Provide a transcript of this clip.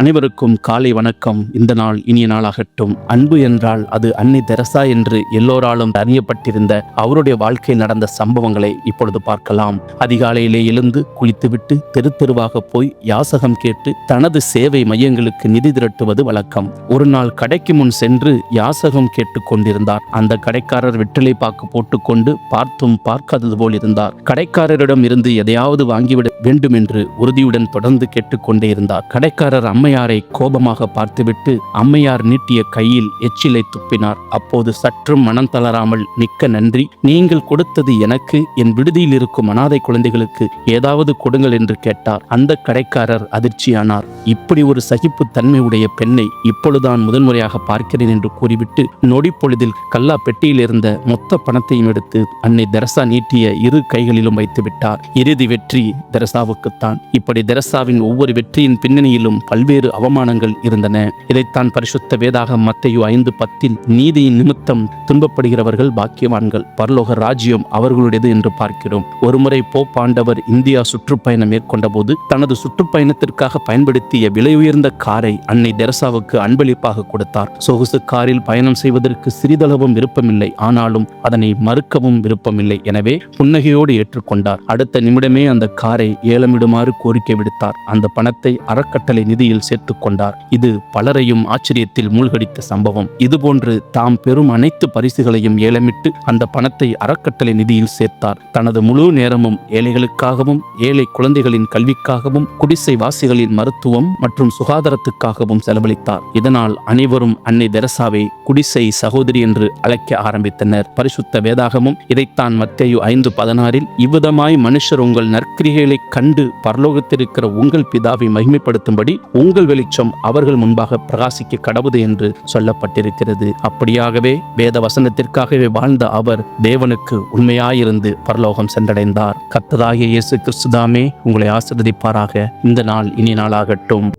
அனைவருக்கும் காலை வணக்கம். இந்த நாள் இனிய நாளாகட்டும். அன்பு என்றால் அது அன்னை தெரசா என்று எல்லோராலும் அறியப்பட்டிருந்த அவருடைய வாழ்க்கையில் நடந்த சம்பவங்களை இப்பொழுது பார்க்கலாம். அதிகாலையிலே எழுந்து குளித்துவிட்டு தெரு தெருவாக போய் யாசகம் கேட்டு தனது சேவை மையங்களுக்கு நிதி திரட்டுவது வழக்கம். ஒரு நாள் கடைக்கு முன் சென்று யாசகம் கேட்டு கொண்டிருந்தார். அந்த கடைக்காரர் வெற்றிலை பாக்கு போட்டுக்கொண்டு பார்த்தும் பார்க்காதது போல் இருந்தார். கடைக்காரரிடம் இருந்து எதையாவது வாங்கிவிட வேண்டும் என்று உறுதியுடன் தொடர்ந்து கேட்டுக்கொண்டே இருந்தார். கடைக்காரர் அம்மையாரை கோபமாக பார்த்துவிட்டு அம்மையார் நீட்டிய கையில் எச்சிலை துப்பினார். அப்போது சற்றும் மனம் தளராமல், மிக்க நன்றி, நீங்கள் கொடுத்தது எனக்கு, என் விடுதியில் இருக்கும் அனாதை குழந்தைகளுக்கு ஏதாவது கொடுங்கள் என்று கேட்டார். அந்த கடைக்காரர் அதிர்ச்சியானார். இப்படி ஒரு சகிப்பு தன்மையுடைய பெண்ணை இப்பொழுதுதான் முதன்முறையாக பார்க்கிறேன் என்று கூறிவிட்டு நொடி பொழுதில் கல்லா பெட்டியில் இருந்த மொத்த பணத்தையும் எடுத்து அன்னை தெரசா நீட்டிய இரு கைகளிலும் வைத்து விட்டார். இறுதி வெற்றி தெரசாவுக்குத்தான். இப்படி தெரசாவின் ஒவ்வொரு வெற்றியின் பின்னணியிலும் பல்வேறு அவமானங்கள் இருந்தன. இதைத்தான் பரிசுத்த வேதாகம் மத்தேயு 5:10 நீதியின் நிமித்தம் துன்பப்படுகிறவர்கள் பாக்கியவான்கள், பரலோக ராஜ்யம் அவர்களுடையது என்று பார்க்கிறோம். ஒருமுறை போப் ஆண்டவர் இந்தியா சுற்றுப்பயணம் மேற்கொண்ட போது தனது சுற்றுப்பயணத்திற்காக பயன்படுத்திய விலை உயர்ந்த காரை அன்னை தெரசாவுக்கு அன்பளிப்பாக கொடுத்தார். சொகுசு காரில் பயணம் செய்வதற்கு சிறிதளவும் விருப்பமில்லை, ஆனாலும் அதனை மறுக்கவும் விருப்பமில்லை. எனவே புன்னகையோடு ஏற்றுக்கொண்டார். அடுத்த நிமிடமே அந்த காரை ஏலமிடுமாறு கோரிக்கை விடுத்தார். அந்த பணத்தை அறக்கட்டளை நிதியில் சேர்த்துக் கொண்டார். இது பலரையும் ஆச்சரியத்தில் மூழ்கடித்த சம்பவம். இதுபோன்று தாம் பெறும் அனைத்து பரிசுகளையும் ஏலமிட்டு அந்த பணத்தை அறக்கட்டளை நிதியில் சேர்த்தார். தனது முழு நேரமும் ஏழைகளுக்காகவும் ஏழை குழந்தைகளின் கல்விக்காகவும் குடிசை வாசிகளின் மருத்துவம் மற்றும் சுகாதாரத்துக்காகவும் செலவழித்தார். இதனால் அனைவரும் அன்னை தெரசாவை குடிசை சகோதரி என்று அழைக்க ஆரம்பித்தனர். பரிசுத்த வேதாகமும் இதைத்தான் மத்தேயு 5:16 இவ்விதமாய் மனுஷர் உங்கள் நற்கிரிகளை கண்டு பரலோகத்திருக்கிற உங்கள் பிதாவை மகிமைப்படுத்தும்படி உங்கள் வெளிச்சம் அவர்கள் முன்பாக பிரகாசிக்க கடவுது என்று சொல்லப்பட்டிருக்கிறது. அப்படியாகவே வேத வசனத்திற்காகவே வாழ்ந்த அவர் தேவனுக்கு உண்மையாயிருந்து பரலோகம் சென்றடைந்தார். கர்த்தராகிய இயேசு கிறிஸ்துதாமே உங்களை ஆசீர்வதிப்பாராக. இந்த நாள் இனிய நாளாகட்டும்.